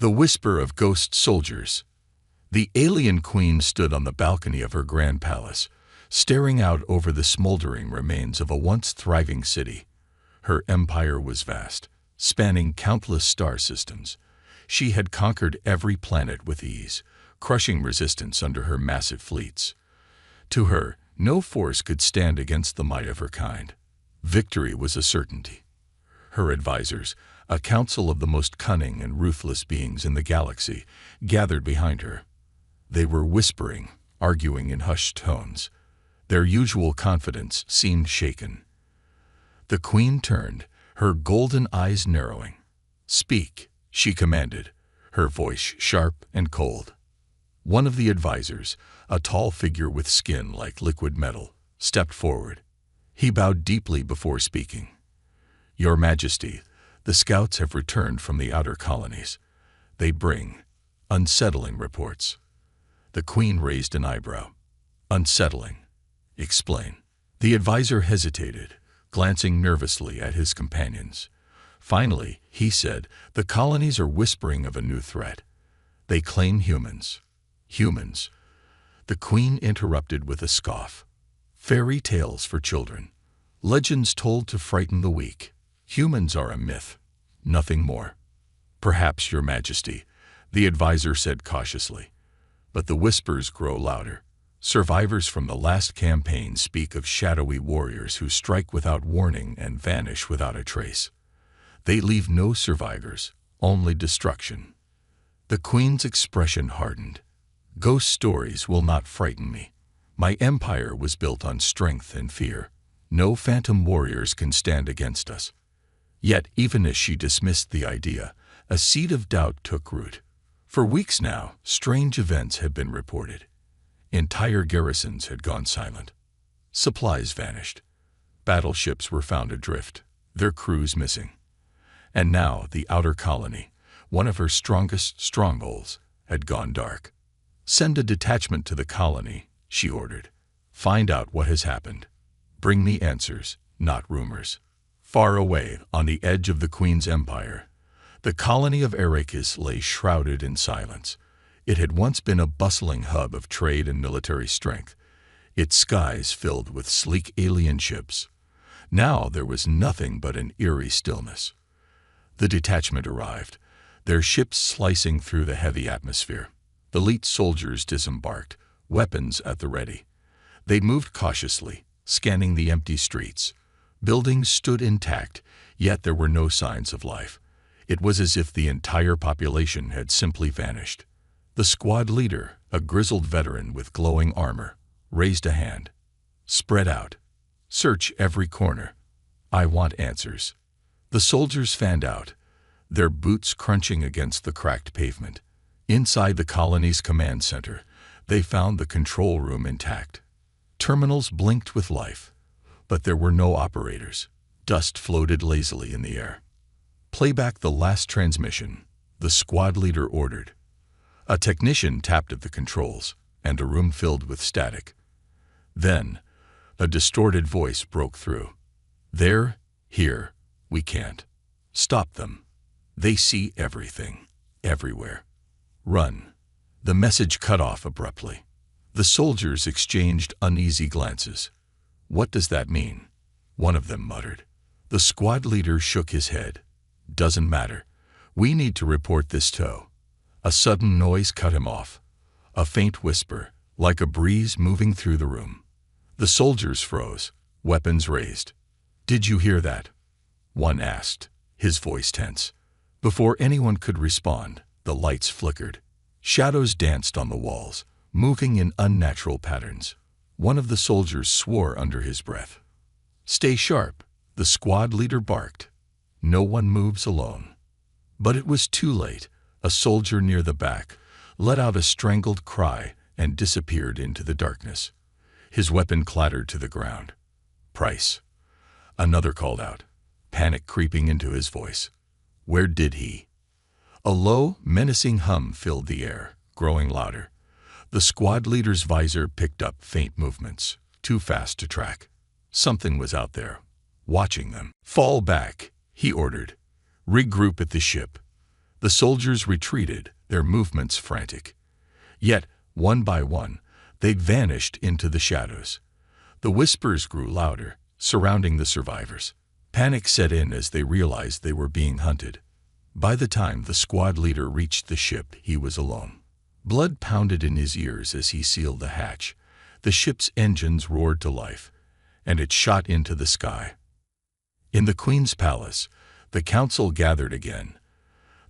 The whisper of ghost soldiers. The alien queen stood on the balcony of her grand palace, staring out over the smoldering remains of a once thriving city. Her empire was vast, spanning countless star systems. She had conquered every planet with ease, crushing resistance under her massive fleets. To her, no force could stand against the might of her kind. Victory was a certainty. Her advisors, a council of the most cunning and ruthless beings in the galaxy, gathered behind her. They were whispering, arguing in hushed tones. Their usual confidence seemed shaken. The queen turned, her golden eyes narrowing. "Speak," she commanded, her voice sharp and cold. One of the advisors, a tall figure with skin like liquid metal, stepped forward. He bowed deeply before speaking. "Your Majesty, the scouts have returned from the outer colonies. They bring unsettling reports." The queen raised an eyebrow. "Unsettling? Explain." The advisor hesitated, glancing nervously at his companions. Finally, he said, "The colonies are whispering of a new threat. They claim humans." "Humans?" The queen interrupted with a scoff. "Fairy tales for children. Legends told to frighten the weak. Humans are a myth, nothing more." "Perhaps, Your Majesty," the advisor said cautiously. But the whispers grow louder. Survivors from the last campaign speak of shadowy warriors who strike without warning and vanish without a trace. They leave no survivors, only destruction. The queen's expression hardened. "Ghost stories will not frighten me. My empire was built on strength and fear. No phantom warriors can stand against us." Yet, even as she dismissed the idea, a seed of doubt took root. For weeks now, strange events had been reported. Entire garrisons had gone silent. Supplies vanished. Battleships were found adrift, their crews missing. And now the outer colony, one of her strongest strongholds, had gone dark. "Send a detachment to the colony," she ordered. "Find out what has happened. Bring me answers, not rumors." Far away, on the edge of the Queen's empire, the colony of Arrakis lay shrouded in silence. It had once been a bustling hub of trade and military strength, its skies filled with sleek alien ships. Now there was nothing but an eerie stillness. The detachment arrived, their ships slicing through the heavy atmosphere. Elite soldiers disembarked, weapons at the ready. They moved cautiously, scanning the empty streets. Buildings stood intact, yet there were no signs of life. It was as if the entire population had simply vanished. The squad leader, a grizzled veteran with glowing armor, raised a hand. "Spread out. Search every corner. I want answers." The soldiers fanned out, their boots crunching against the cracked pavement. Inside the colony's command center, they found the control room intact. Terminals blinked with life, but there were no operators. Dust floated lazily in the air. "Play back the last transmission," the squad leader ordered. A technician tapped at the controls, and a room filled with static. Then, a distorted voice broke through. "They're here. We can't stop them. They see everything, everywhere. Run." The message cut off abruptly. The soldiers exchanged uneasy glances. "What does that mean?" one of them muttered. The squad leader shook his head. "Doesn't matter. We need to report this tow." A sudden noise cut him off. A faint whisper, like a breeze moving through the room. The soldiers froze, weapons raised. "Did you hear that?" one asked, his voice tense. Before anyone could respond, the lights flickered. Shadows danced on the walls, moving in unnatural patterns. One of the soldiers swore under his breath. "Stay sharp," the squad leader barked. "No one moves alone." But it was too late. A soldier near the back let out a strangled cry and disappeared into the darkness. His weapon clattered to the ground. "Price," another called out, panic creeping into his voice. "Where did he?" A low, menacing hum filled the air, growing louder. The squad leader's visor picked up faint movements, too fast to track. Something was out there, watching them. "Fall back," he ordered. "Regroup at the ship." The soldiers retreated, their movements frantic. Yet, one by one, they vanished into the shadows. The whispers grew louder, surrounding the survivors. Panic set in as they realized they were being hunted. By the time the squad leader reached the ship, he was alone. Blood pounded in his ears as he sealed the hatch. The ship's engines roared to life, and it shot into the sky. In the Queen's palace, the council gathered again.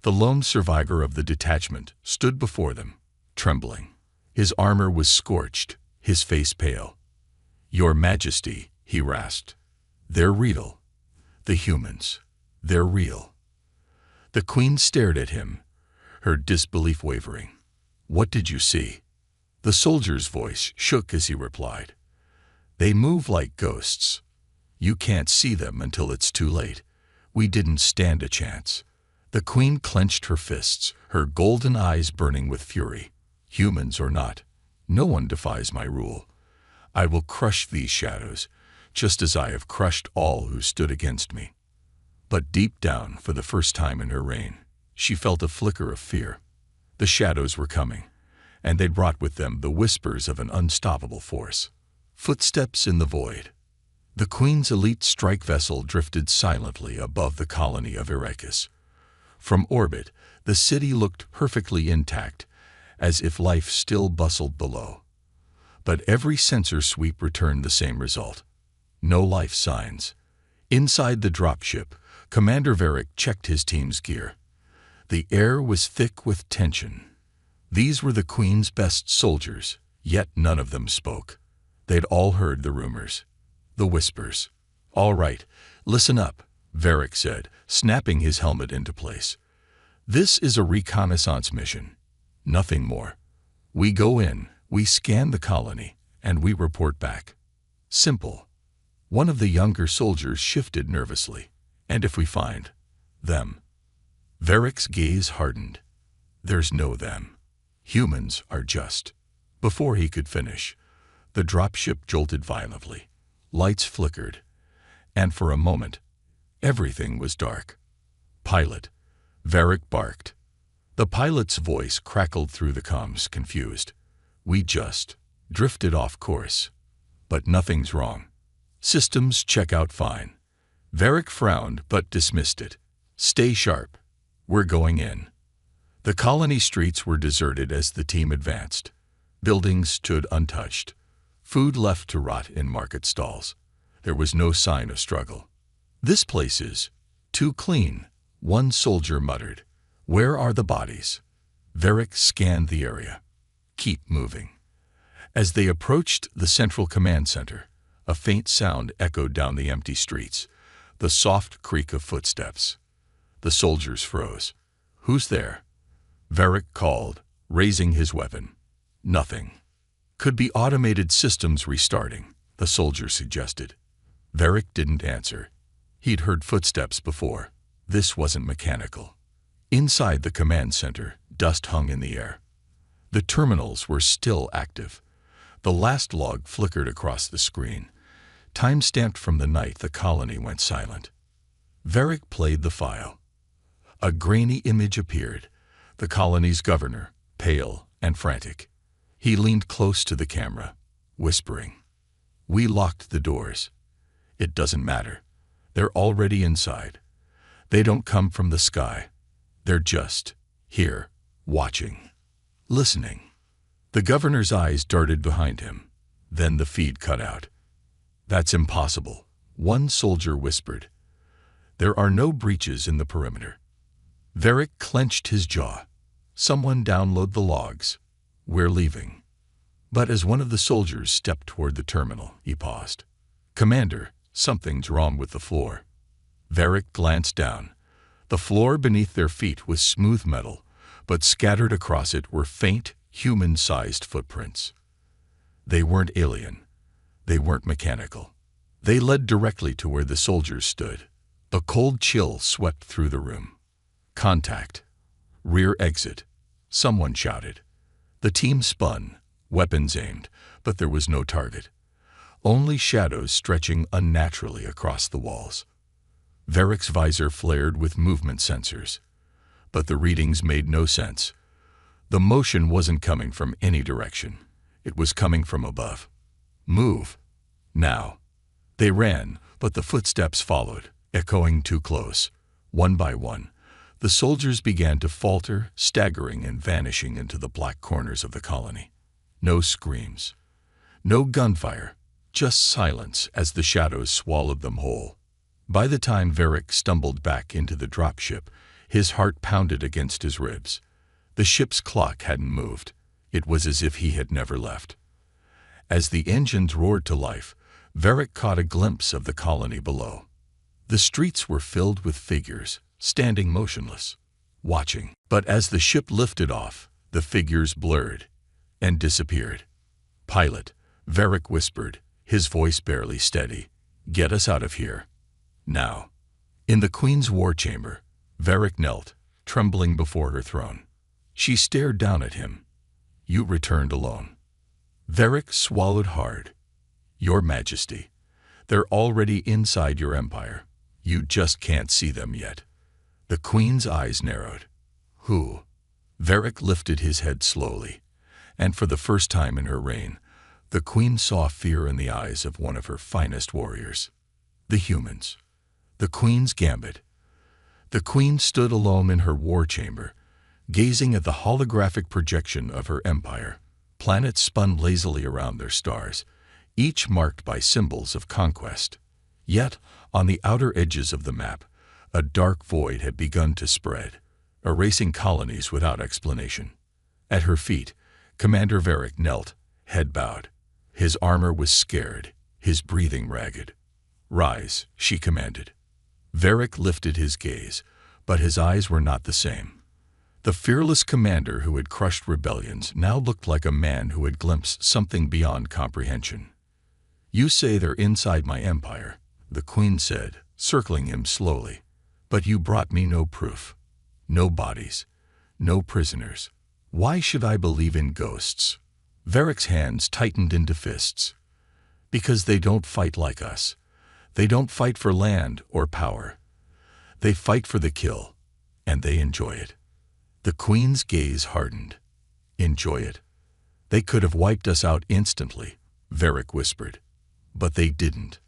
The lone survivor of the detachment stood before them, trembling. His armor was scorched, his face pale. "Your Majesty," he rasped, "they're real. The humans, they're real." The Queen stared at him, her disbelief wavering. "What did you see?" The soldier's voice shook as he replied, "They move like ghosts. You can't see them until it's too late. We didn't stand a chance." The Queen clenched her fists, her golden eyes burning with fury. "Humans or not, no one defies my rule. I will crush these shadows, just as I have crushed all who stood against me." But deep down, for the first time in her reign, she felt a flicker of fear. The shadows were coming, and they brought with them the whispers of an unstoppable force. Footsteps in the void. The Queen's elite strike vessel drifted silently above the colony of Arrakis. From orbit, the city looked perfectly intact, as if life still bustled below. But every sensor sweep returned the same result. No life signs. Inside the dropship, Commander Varric checked his team's gear. The air was thick with tension. These were the Queen's best soldiers, yet none of them spoke. They'd all heard the rumors, the whispers. "All right, listen up," Varric said, snapping his helmet into place. "This is a reconnaissance mission. Nothing more. We go in, we scan the colony, and we report back. Simple." One of the younger soldiers shifted nervously. "And if we find them?" Varric's gaze hardened. "There's no them. Humans are just." Before he could finish, the dropship jolted violently. Lights flickered, and for a moment, everything was dark. "Pilot," Varric barked. The pilot's voice crackled through the comms, confused. "We just drifted off course. But nothing's wrong. Systems check out fine." Varric frowned but dismissed it. "Stay sharp. We're going in." The colony streets were deserted as the team advanced. Buildings stood untouched. Food left to rot in market stalls. There was no sign of struggle. "This place is too clean," one soldier muttered. "Where are the bodies?" Varric scanned the area. "Keep moving." As they approached the central command center, a faint sound echoed down the empty streets, the soft creak of footsteps. The soldiers froze. "Who's there?" Varric called, raising his weapon. "Nothing." "Could be automated systems restarting," the soldier suggested. Varric didn't answer. He'd heard footsteps before. This wasn't mechanical. Inside the command center, dust hung in the air. The terminals were still active. The last log flickered across the screen. Time-stamped from the night the colony went silent. Varric played the file. A grainy image appeared, the colony's governor, pale and frantic. He leaned close to the camera, whispering, "We locked the doors. It doesn't matter. They're already inside. They don't come from the sky. They're just here, watching, listening." The governor's eyes darted behind him. Then the feed cut out. "That's impossible," one soldier whispered. "There are no breaches in the perimeter." Varric clenched his jaw. "Someone download the logs. We're leaving." But as one of the soldiers stepped toward the terminal, he paused. "Commander, something's wrong with the floor." Varric glanced down. The floor beneath their feet was smooth metal, but scattered across it were faint, human-sized footprints. They weren't alien. They weren't mechanical. They led directly to where the soldiers stood. A cold chill swept through the room. "Contact. Rear exit," someone shouted. The team spun, weapons aimed, but there was no target. Only shadows stretching unnaturally across the walls. Varric's visor flared with movement sensors. but the readings made no sense. The motion wasn't coming from any direction. It was coming from above. Move. Now. They ran, but the footsteps followed, echoing too close. One by one, the soldiers began to falter, staggering and vanishing into the black corners of the colony. No screams. No gunfire. Just silence as the shadows swallowed them whole. By the time Varric stumbled back into the dropship, his heart pounded against his ribs. The ship's clock hadn't moved. It was as if he had never left. As the engines roared to life, Varric caught a glimpse of the colony below. The streets were filled with figures, standing motionless, watching. But as the ship lifted off, the figures blurred and disappeared. "Pilot," Varric whispered, his voice barely steady, "get us out of here. Now." In the Queen's war chamber, Varric knelt, trembling before her throne. She stared down at him. "You returned alone." Varric swallowed hard. "Your Majesty, they're already inside your empire. You just can't see them yet." The Queen's eyes narrowed. "Who?" Varric lifted his head slowly, and for the first time in her reign, the Queen saw fear in the eyes of one of her finest warriors. "The humans." The Queen's gambit. The Queen stood alone in her war chamber, gazing at the holographic projection of her empire. Planets spun lazily around their stars, each marked by symbols of conquest. Yet, on the outer edges of the map, a dark void had begun to spread, erasing colonies without explanation. At her feet, Commander Varric knelt, head bowed. His armor was scared, his breathing ragged. "Rise," she commanded. Varric lifted his gaze, but his eyes were not the same. The fearless commander who had crushed rebellions now looked like a man who had glimpsed something beyond comprehension. "You say they're inside my empire," the Queen said, circling him slowly. "But you brought me no proof. No bodies. No prisoners. Why should I believe in ghosts?" Varric's hands tightened into fists. "Because they don't fight like us. They don't fight for land or power. They fight for the kill, and they enjoy it." The Queen's gaze hardened. "Enjoy it? They could have wiped us out instantly," Varric whispered. "But they didn't.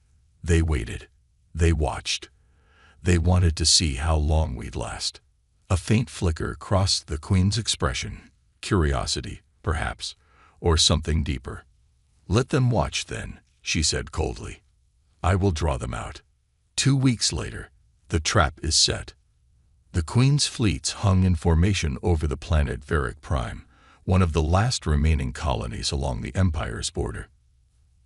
They waited. They watched. They wanted to see how long we'd last." A faint flicker crossed the Queen's expression. Curiosity, perhaps, or something deeper. "Let them watch then," she said coldly. "I will draw them out." 2 weeks later, the trap is set. The Queen's fleets hung in formation over the planet Varric Prime, one of the last remaining colonies along the Empire's border.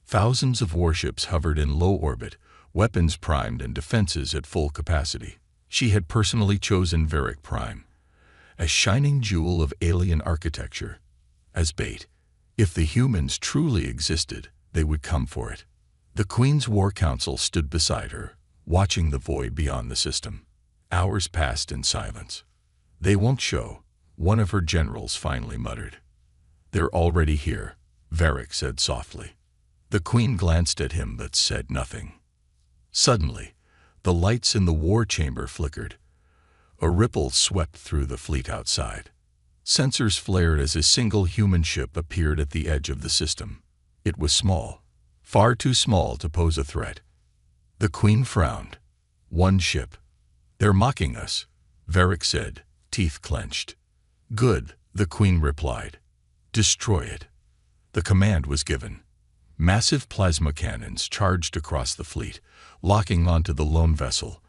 Thousands of warships hovered in low orbit, weapons primed and defenses at full capacity. She had personally chosen Varric Prime, a shining jewel of alien architecture, as bait. If the humans truly existed, they would come for it. The Queen's War Council stood beside her, watching the void beyond the system. Hours passed in silence. "They won't show," one of her generals finally muttered. "They're already here," Varric said softly. The Queen glanced at him but said nothing. Suddenly, the lights in the war chamber flickered. A ripple swept through the fleet outside. Sensors flared as a single human ship appeared at the edge of the system. It was small, far too small to pose a threat. The Queen frowned. "One ship. They're mocking us," Varric said, teeth clenched. "Good," the Queen replied. "Destroy it." The command was given. Massive plasma cannons charged across the fleet, locking onto the lone vessel.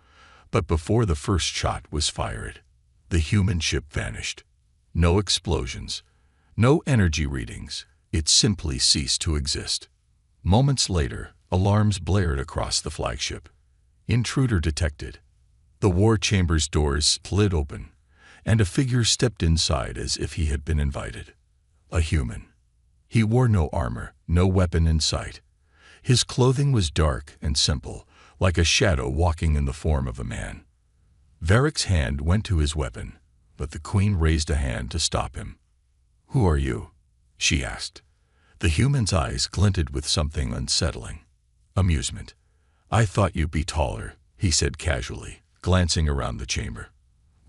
But before the first shot was fired, the human ship vanished. No explosions, no energy readings. It simply ceased to exist. Moments later, alarms blared across the flagship. "Intruder detected." The war chamber's doors slid open, and a figure stepped inside as if he had been invited. A human. He wore no armor, no weapon in sight. His clothing was dark and simple, like a shadow walking in the form of a man. Varric's hand went to his weapon, but the Queen raised a hand to stop him. "Who are you?" she asked. The human's eyes glinted with something unsettling. Amusement. "I thought you'd be taller," he said casually, glancing around the chamber.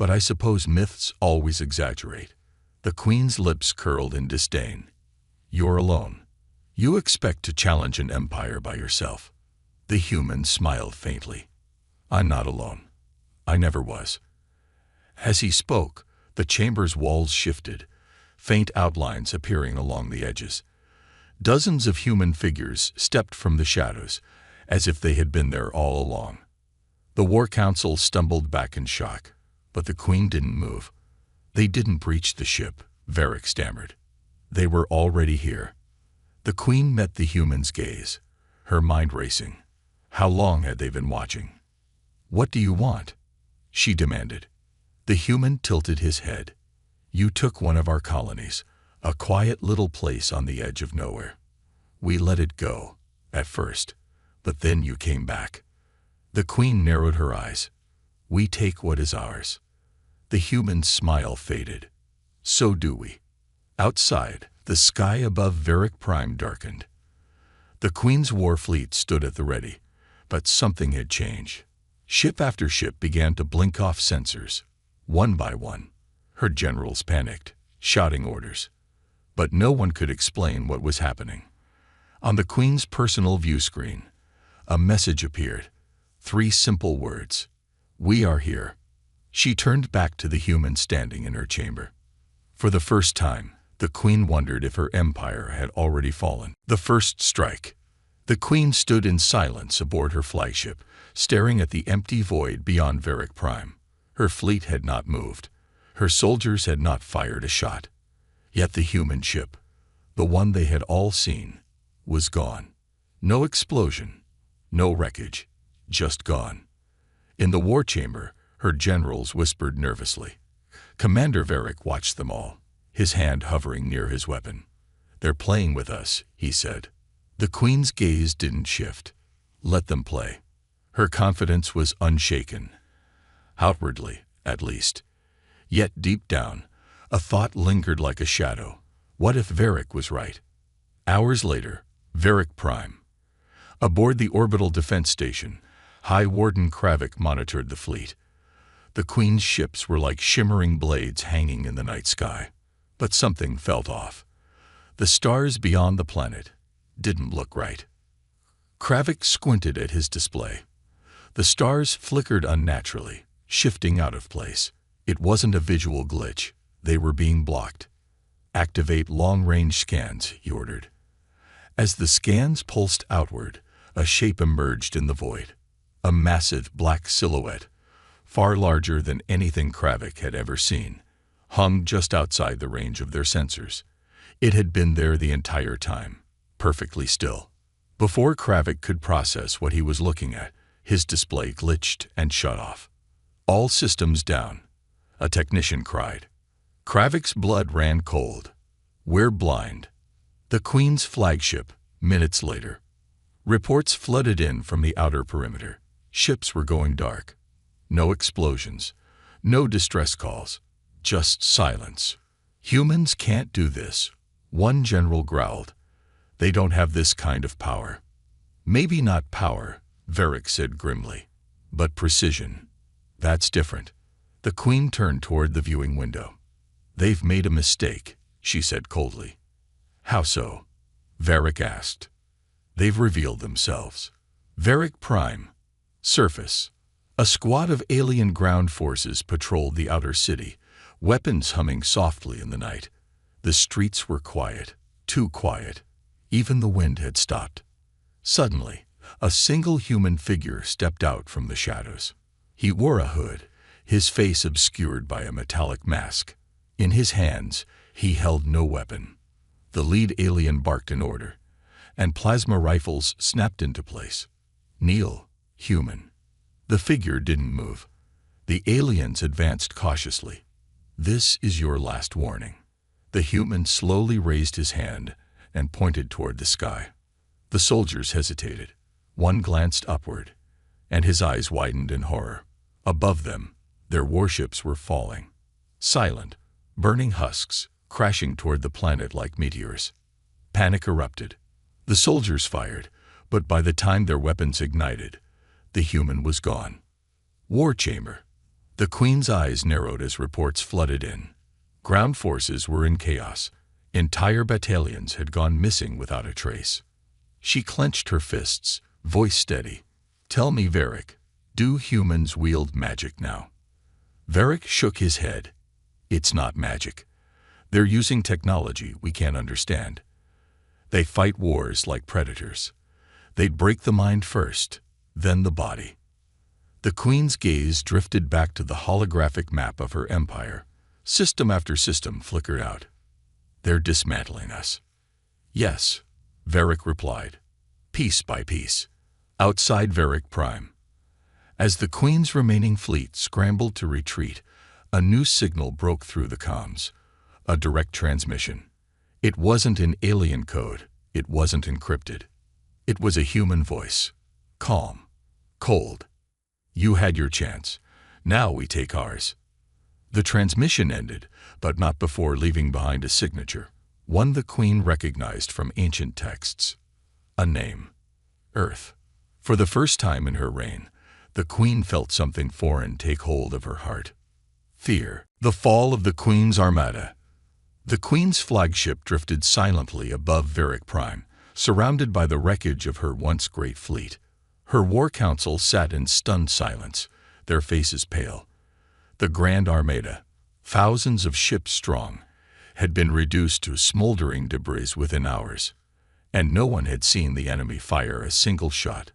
But I suppose myths always exaggerate. The Queen's lips curled in disdain. You're alone. You expect to challenge an empire by yourself. The human smiled faintly. I'm not alone. I never was. As he spoke, the chamber's walls shifted, faint outlines appearing along the edges. Dozens of human figures stepped from the shadows, as if they had been there all along. The War Council stumbled back in shock, but the Queen didn't move. They didn't breach the ship, Varric stammered. They were already here. The Queen met the human's gaze, her mind racing. How long had they been watching? What do you want? She demanded. The human tilted his head. You took one of our colonies, a quiet little place on the edge of nowhere. We let it go, at first, but then you came back. The Queen narrowed her eyes. We take what is ours. The human's smile faded. So do we. Outside, the sky above Varric Prime darkened. The Queen's war fleet stood at the ready, but something had changed. Ship after ship began to blink off sensors. One by one, her generals panicked, shouting orders. But no one could explain what was happening. On the Queen's personal view screen, a message appeared. 3 simple words. We are here. She turned back to the human standing in her chamber. For the first time, the Queen wondered if her empire had already fallen. The first strike. The Queen stood in silence aboard her flagship, staring at the empty void beyond Varric Prime. Her fleet had not moved. Her soldiers had not fired a shot. Yet the human ship, the one they had all seen, was gone. No explosion, no wreckage, just gone. In the war chamber, her generals whispered nervously. Commander Varric watched them all, his hand hovering near his weapon. They're playing with us, he said. The Queen's gaze didn't shift. Let them play. Her confidence was unshaken. Outwardly, at least. Yet deep down, a thought lingered like a shadow. What if Varric was right? Hours later, Varric Prime. Aboard the orbital defense station, High Warden Kravik monitored the fleet. The Queen's ships were like shimmering blades hanging in the night sky. But something felt off. The stars beyond the planet didn't look right. Kravik squinted at his display. The stars flickered unnaturally, shifting out of place. It wasn't a visual glitch. They were being blocked. Activate long-range scans, he ordered. As the scans pulsed outward, a shape emerged in the void. A massive black silhouette, far larger than anything Kravik had ever seen, hung just outside the range of their sensors. It had been there the entire time, perfectly still. Before Kravik could process what he was looking at, his display glitched and shut off. All systems down, a technician cried. Kravik's blood ran cold. We're blind. The Queen's flagship, minutes later. Reports flooded in from the outer perimeter. Ships were going dark. No explosions, no distress calls, just silence. Humans can't do this, one general growled. They don't have this kind of power. Maybe not power, Varric said grimly, but precision. That's different. The Queen turned toward the viewing window. They've made a mistake, she said coldly. How so? Varric asked. They've revealed themselves. Varric Prime. Surface. A squad of alien ground forces patrolled the outer city, weapons humming softly in the night. The streets were quiet, too quiet. Even the wind had stopped. Suddenly, a single human figure stepped out from the shadows. He wore a hood, his face obscured by a metallic mask. In his hands, he held no weapon. The lead alien barked an order, and plasma rifles snapped into place. Kneel, human. The figure didn't move. The aliens advanced cautiously. This is your last warning. The human slowly raised his hand and pointed toward the sky. The soldiers hesitated. One glanced upward, and his eyes widened in horror. Above them, their warships were falling. Silent, burning husks, crashing toward the planet like meteors. Panic erupted. The soldiers fired, but by the time their weapons ignited, the human was gone. War chamber. The Queen's eyes narrowed as reports flooded in. Ground forces were in chaos. Entire battalions had gone missing without a trace. She clenched her fists, voice steady. "Tell me, Varric, do humans wield magic now?" Varric shook his head. "It's not magic. They're using technology we can't understand. They fight wars like predators. They'd break the mind first, then the body." The Queen's gaze drifted back to the holographic map of her empire. System after system flickered out. "They're dismantling us." "Yes," Varric replied, "piece by piece." Outside Varric Prime, as the Queen's remaining fleet scrambled to retreat, a new signal broke through the comms. A direct transmission. It wasn't in alien code. It wasn't encrypted. It was a human voice. Calm. Cold. "You had your chance. Now we take ours." The transmission ended, but not before leaving behind a signature, one the Queen recognized from ancient texts. A name. Earth. For the first time in her reign, the Queen felt something foreign take hold of her heart. Fear. The fall of the Queen's Armada. The Queen's flagship drifted silently above Varric Prime, surrounded by the wreckage of her once great fleet. Her war council sat in stunned silence, their faces pale. The Grand Armada, thousands of ships strong, had been reduced to smoldering debris within hours, and no one had seen the enemy fire a single shot.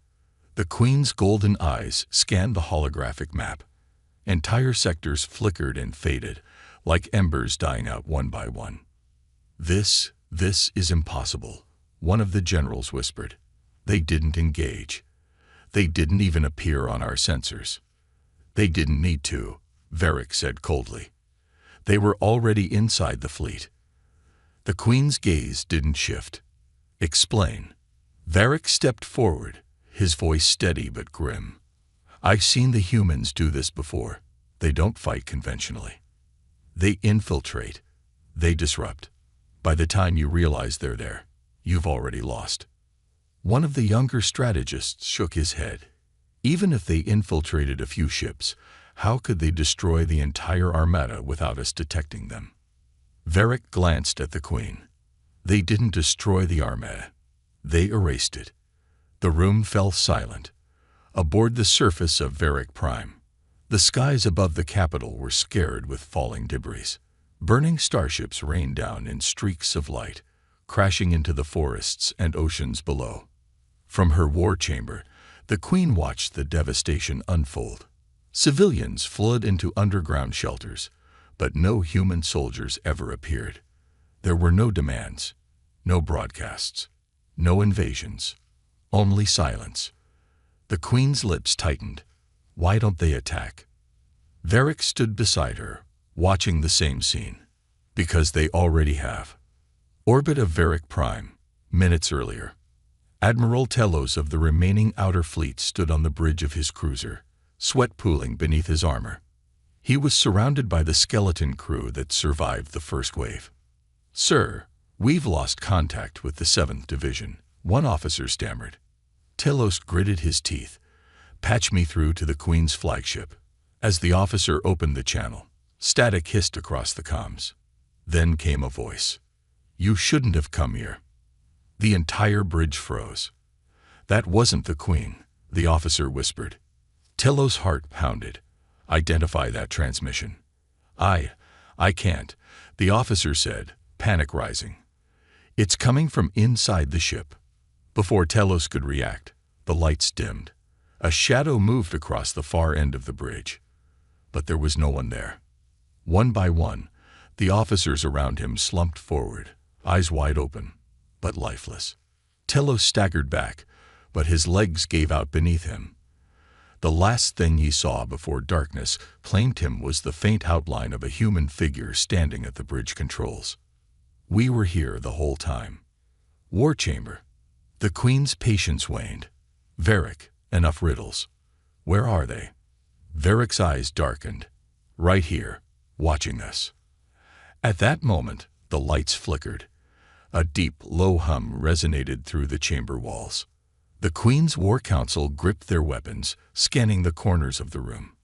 The Queen's golden eyes scanned the holographic map. Entire sectors flickered and faded, like embers dying out one by one. This is impossible," one of the generals whispered. "They didn't engage. They didn't even appear on our sensors." "They didn't need to," Varric said coldly. "They were already inside the fleet." The Queen's gaze didn't shift. "Explain." Varric stepped forward, his voice steady but grim. "I've seen the humans do this before. They don't fight conventionally. They infiltrate. They disrupt. By the time you realize they're there, you've already lost." One of the younger strategists shook his head. "Even if they infiltrated a few ships, how could they destroy the entire armada without us detecting them?" Varric glanced at the Queen. "They didn't destroy the armada. They erased it." The room fell silent. Aboard the surface of Varric Prime, the skies above the capital were scared with falling debris. Burning starships rained down in streaks of light, crashing into the forests and oceans below. From her war chamber, the Queen watched the devastation unfold. Civilians fled into underground shelters, but no human soldiers ever appeared. There were no demands, no broadcasts, no invasions, only silence. The Queen's lips tightened. "Why don't they attack?" Varric stood beside her, watching the same scene. "Because they already have." Orbit of Varric Prime, minutes earlier. Admiral Telos of the remaining outer fleet stood on the bridge of his cruiser, sweat pooling beneath his armor. He was surrounded by the skeleton crew that survived the first wave. "Sir, we've lost contact with the 7th Division," one officer stammered. Telos gritted his teeth. "Patch me through to the Queen's flagship." As the officer opened the channel, static hissed across the comms. Then came a voice. "You shouldn't have come here." The entire bridge froze. "That wasn't the Queen," the officer whispered. Telos' heart pounded. "Identify that transmission." I can't," the officer said, panic rising. "It's coming from inside the ship." Before Telos could react, the lights dimmed. A shadow moved across the far end of the bridge. But there was no one there. One by one, the officers around him slumped forward, eyes wide open, but lifeless. Telos staggered back, but his legs gave out beneath him. The last thing he saw before darkness claimed him was the faint outline of a human figure standing at the bridge controls. "We were here the whole time." War chamber. The Queen's patience waned. "Varric, enough riddles. Where are they?" Varric's eyes darkened. "Right here, watching us." At that moment, the lights flickered. A deep, low hum resonated through the chamber walls. The Queen's War Council gripped their weapons, scanning the corners of the room.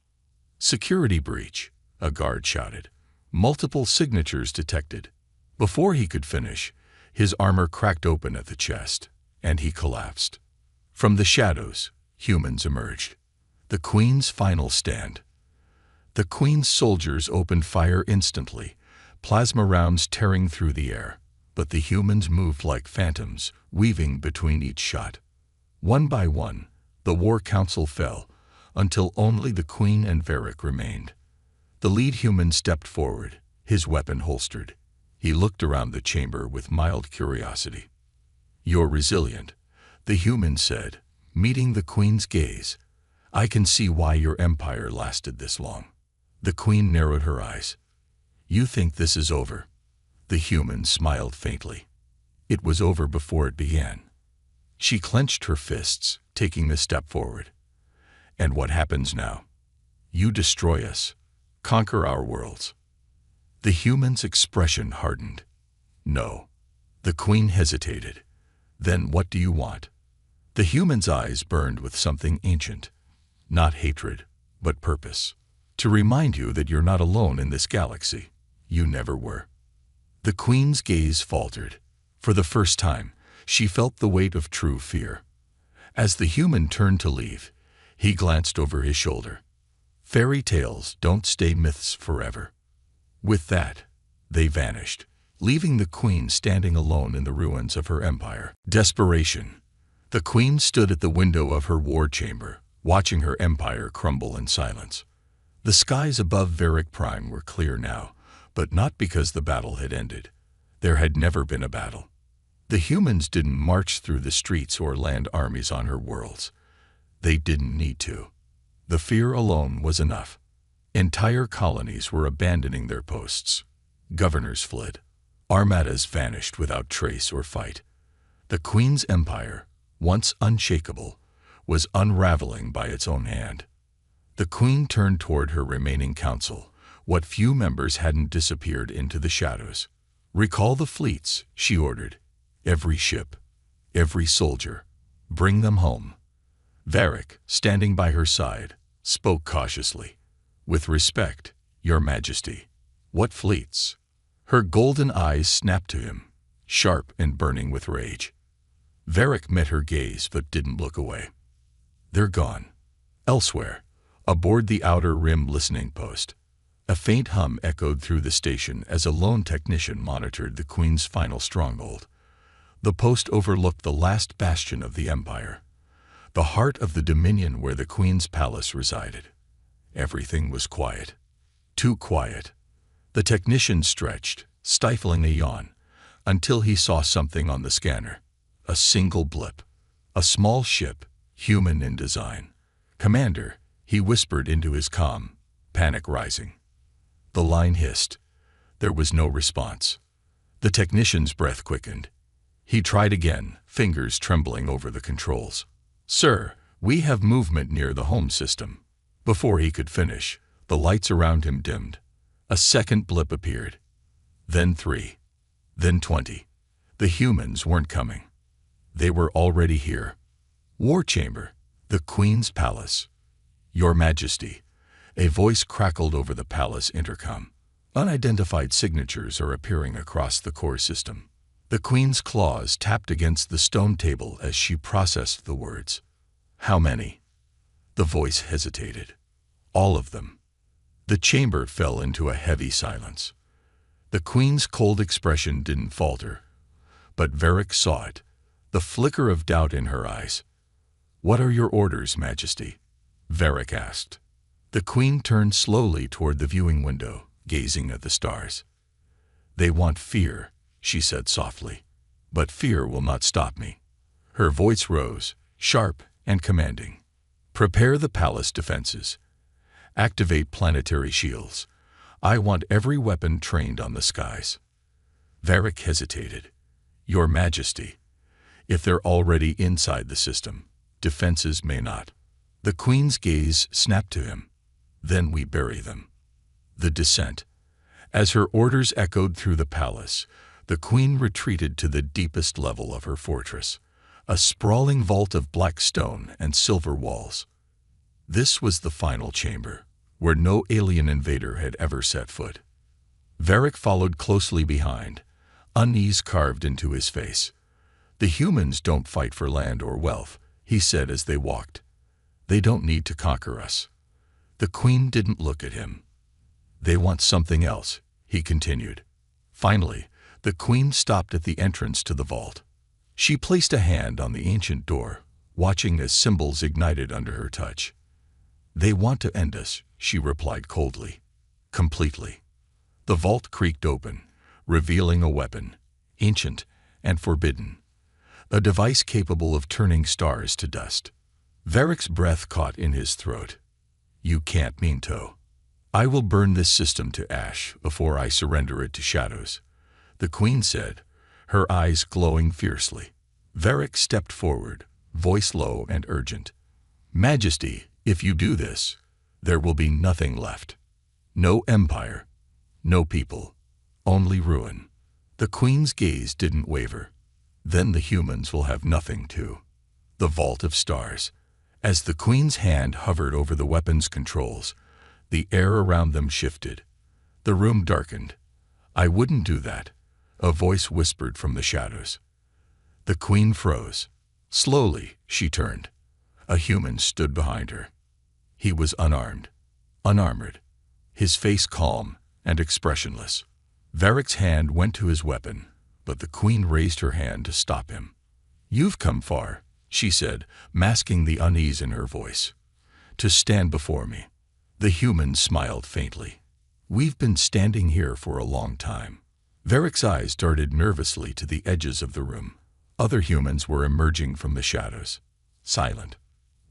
"Security breach," a guard shouted. "Multiple signatures detected." Before he could finish, his armor cracked open at the chest, and he collapsed. From the shadows, humans emerged. The Queen's final stand. The Queen's soldiers opened fire instantly, plasma rounds tearing through the air, but the humans moved like phantoms, weaving between each shot. One by one, the War Council fell, until only the Queen and Varric remained. The lead human stepped forward, his weapon holstered. He looked around the chamber with mild curiosity. "You're resilient," the human said, meeting the Queen's gaze. "I can see why your empire lasted this long." The Queen narrowed her eyes. "You think this is over?" The human smiled faintly. "It was over before it began." She clenched her fists, taking a step forward. "And what happens now? You destroy us, conquer our worlds." The human's expression hardened. "No." The Queen hesitated. "Then what do you want?" The human's eyes burned with something ancient. Not hatred, but purpose. "To remind you that you're not alone in this galaxy. You never were." The Queen's gaze faltered. For the first time, she felt the weight of true fear. As the human turned to leave, he glanced over his shoulder. "Fairy tales don't stay myths forever." With that, they vanished, leaving the Queen standing alone in the ruins of her empire. Desperation. The Queen stood at the window of her war chamber, watching her empire crumble in silence. The skies above Varric Prime were clear now, but not because the battle had ended. There had never been a battle. The humans didn't march through the streets or land armies on her worlds. They didn't need to. The fear alone was enough. Entire colonies were abandoning their posts. Governors fled. Armadas vanished without trace or fight. The Queen's empire, once unshakable, was unraveling by its own hand. The Queen turned toward her remaining council. What few members hadn't disappeared into the shadows. "Recall the fleets," she ordered. "Every ship, every soldier. Bring them home." Varric, standing by her side, spoke cautiously. "With respect, Your Majesty." "What fleets?" Her golden eyes snapped to him, sharp and burning with rage. Varric met her gaze but didn't look away. "They're gone. Elsewhere, aboard the Outer Rim listening post." A faint hum echoed through the station as a lone technician monitored the Queen's final stronghold. The post overlooked the last bastion of the Empire, the heart of the Dominion where the Queen's palace resided. Everything was quiet. Too quiet. The technician stretched, stifling a yawn, until he saw something on the scanner. A single blip. A small ship, human in design. "Commander," he whispered into his comm, panic rising. The line hissed. There was no response. The technician's breath quickened. He tried again, fingers trembling over the controls. "Sir, we have movement near the home system." Before he could finish, the lights around him dimmed. A second blip appeared. Then 3. Then 20. The humans weren't coming. They were already here. "War chamber, the Queen's palace." "Your Majesty." A voice crackled over the palace intercom. Unidentified signatures are appearing across the core system. The Queen's claws tapped against the stone table as she processed the words. "How many?" The voice hesitated. "All of them." The chamber fell into a heavy silence. The Queen's cold expression didn't falter, but Varric saw it, the flicker of doubt in her eyes. "What are your orders, Majesty?" Varric asked. The Queen turned slowly toward the viewing window, gazing at the stars. "They want fear," she said softly. "But fear will not stop me." Her voice rose, sharp and commanding. "Prepare the palace defenses. Activate planetary shields. I want every weapon trained on the skies." Varric hesitated. "Your Majesty, if they're already inside the system, defenses may not." The Queen's gaze snapped to him. "Then we bury them." The descent. As her orders echoed through the palace, the Queen retreated to the deepest level of her fortress, a sprawling vault of black stone and silver walls. This was the final chamber, where no alien invader had ever set foot. Varric followed closely behind, unease carved into his face. "The humans don't fight for land or wealth," he said as they walked. "They don't need to conquer us." The Queen didn't look at him. "They want something else," he continued. Finally, the Queen stopped at the entrance to the vault. She placed a hand on the ancient door, watching as symbols ignited under her touch. "They want to end us," she replied coldly. "Completely." The vault creaked open, revealing a weapon, ancient and forbidden. A device capable of turning stars to dust. Varric's breath caught in his throat. "You can't mean to." "I will burn this system to ash before I surrender it to shadows," the Queen said, her eyes glowing fiercely. Varric stepped forward, voice low and urgent. "Majesty, if you do this, there will be nothing left. No empire, no people, only ruin." The Queen's gaze didn't waver. "Then the humans will have nothing too." The Vault of Stars. As the Queen's hand hovered over the weapon's controls, the air around them shifted. The room darkened. "I wouldn't do that," a voice whispered from the shadows. The Queen froze. Slowly, she turned. A human stood behind her. He was unarmed, unarmored, his face calm and expressionless. Varric's hand went to his weapon, but the Queen raised her hand to stop him. "You've come far," she said, masking the unease in her voice, "to stand before me." The human smiled faintly. "We've been standing here for a long time." Varric's eyes darted nervously to the edges of the room. Other humans were emerging from the shadows, silent,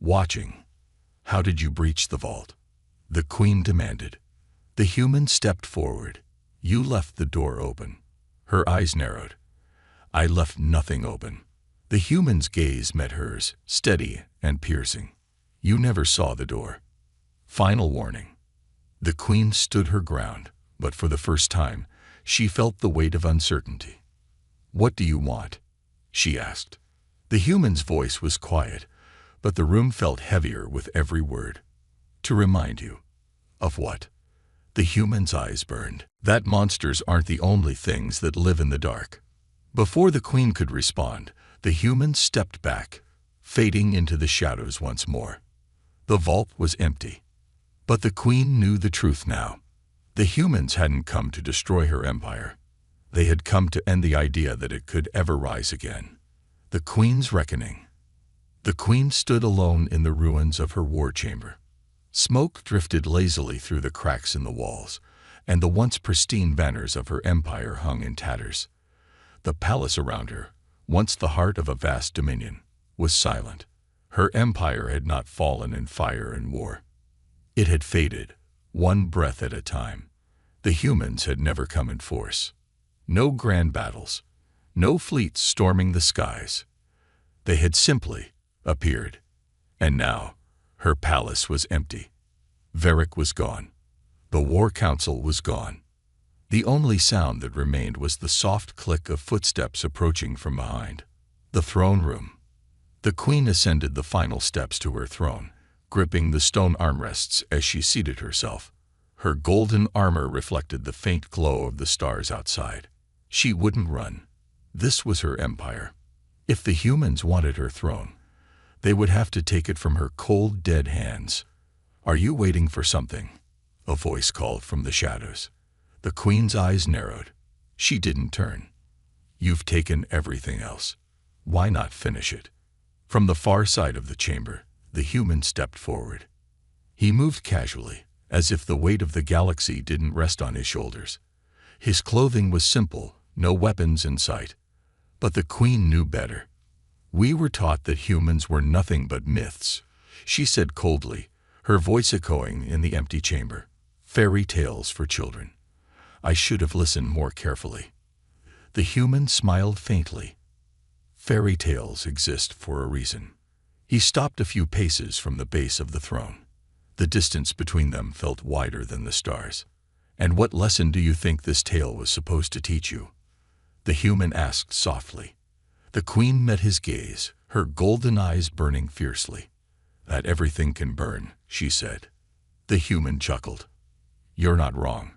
watching. "How did you breach the vault?" the Queen demanded. The human stepped forward. "You left the door open." Her eyes narrowed. "I left nothing open." The human's gaze met hers, steady and piercing. "You never saw the door." Final warning. The Queen stood her ground, but for the first time, she felt the weight of uncertainty. "What do you want?" she asked. The human's voice was quiet, but the room felt heavier with every word. "To remind you." "Of what?" The human's eyes burned. "That monsters aren't the only things that live in the dark." Before the Queen could respond, the human stepped back, fading into the shadows once more. The vault was empty. But the Queen knew the truth now. The humans hadn't come to destroy her empire. They had come to end the idea that it could ever rise again. The Queen's reckoning. The Queen stood alone in the ruins of her war chamber. Smoke drifted lazily through the cracks in the walls, and the once pristine banners of her empire hung in tatters. The palace around her, once the heart of a vast dominion, was silent. Her empire had not fallen in fire and war. It had faded, one breath at a time. The humans had never come in force. No grand battles, no fleets storming the skies. They had simply appeared. And now, her palace was empty. Varric was gone. The War Council was gone. The only sound that remained was the soft click of footsteps approaching from behind. The throne room. The Queen ascended the final steps to her throne, gripping the stone armrests as she seated herself. Her golden armor reflected the faint glow of the stars outside. She wouldn't run. This was her empire. If the humans wanted her throne, they would have to take it from her cold, dead hands. "Are you waiting for something?" a voice called from the shadows. The Queen's eyes narrowed. She didn't turn. "You've taken everything else. Why not finish it?" From the far side of the chamber, the human stepped forward. He moved casually, as if the weight of the galaxy didn't rest on his shoulders. His clothing was simple, no weapons in sight. But the Queen knew better. "We were taught that humans were nothing but myths," she said coldly, her voice echoing in the empty chamber. "Fairy tales for children. I should have listened more carefully." The human smiled faintly. "Fairy tales exist for a reason." He stopped a few paces from the base of the throne. The distance between them felt wider than the stars. "And what lesson do you think this tale was supposed to teach you?" the human asked softly. The Queen met his gaze, her golden eyes burning fiercely. "That everything can burn," she said. The human chuckled. You're not wrong.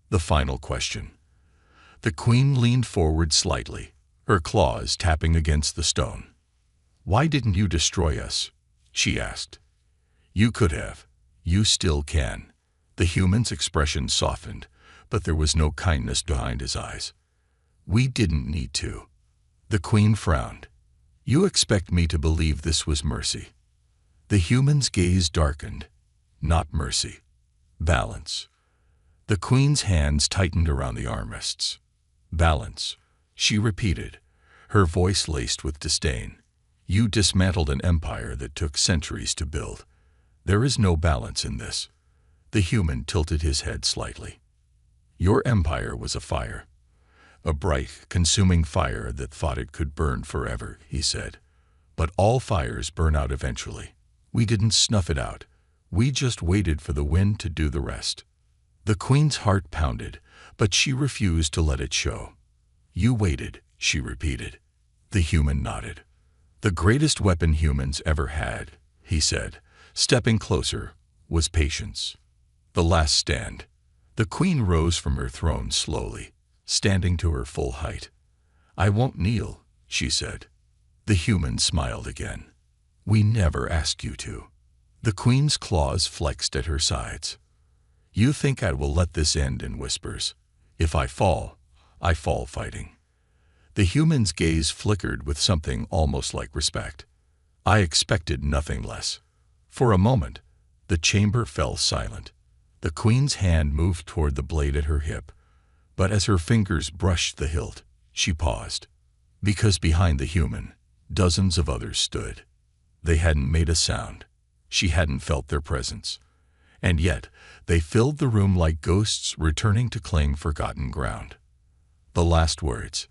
The final question. The queen leaned forward slightly, her claws tapping against the stone. Why didn't you destroy us? She asked. You could have. You still can. The human's expression softened, but there was no kindness behind his eyes. We didn't need to. The queen frowned. You expect me to believe this was mercy? The human's gaze darkened. Not mercy. Balance. The queen's hands tightened around the armrests. Balance, she repeated, her voice laced with disdain. You dismantled an empire that took centuries to build. There is no balance in this. The human tilted his head slightly. Your empire was a fire. A bright, consuming fire that thought it could burn forever, he said. But all fires burn out eventually. We didn't snuff it out. We just waited for the wind to do the rest. The queen's heart pounded, but she refused to let it show. You waited, she repeated. The human nodded. The greatest weapon humans ever had, he said, stepping closer, was patience. The last stand. The queen rose from her throne slowly, standing to her full height. I won't kneel, she said. The human smiled again. We never asked you to. The queen's claws flexed at her sides. You think I will let this end in whispers. If I fall fighting. The human's gaze flickered with something almost like respect. I expected nothing less. For a moment, the chamber fell silent. The queen's hand moved toward the blade at her hip, but as her fingers brushed the hilt, she paused. Because behind the human, dozens of others stood. They hadn't made a sound. She hadn't felt their presence. And yet, they filled the room like ghosts returning to claim forgotten ground. The last words.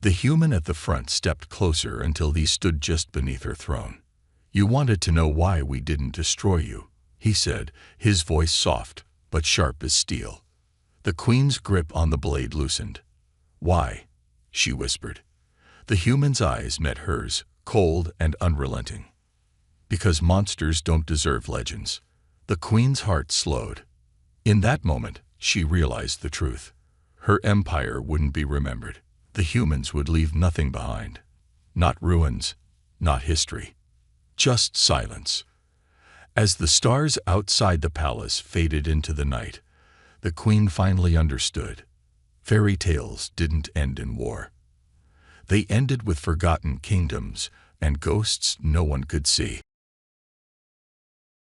The human at the front stepped closer until he stood just beneath her throne. You wanted to know why we didn't destroy you, he said, his voice soft but sharp as steel. The queen's grip on the blade loosened. Why? She whispered. The human's eyes met hers, cold and unrelenting. Because monsters don't deserve legends. The queen's heart slowed. In that moment, she realized the truth. Her empire wouldn't be remembered. The humans would leave nothing behind. Not ruins, not history. Just silence. As the stars outside the palace faded into the night, the queen finally understood. Fairy tales didn't end in war. They ended with forgotten kingdoms and ghosts no one could see.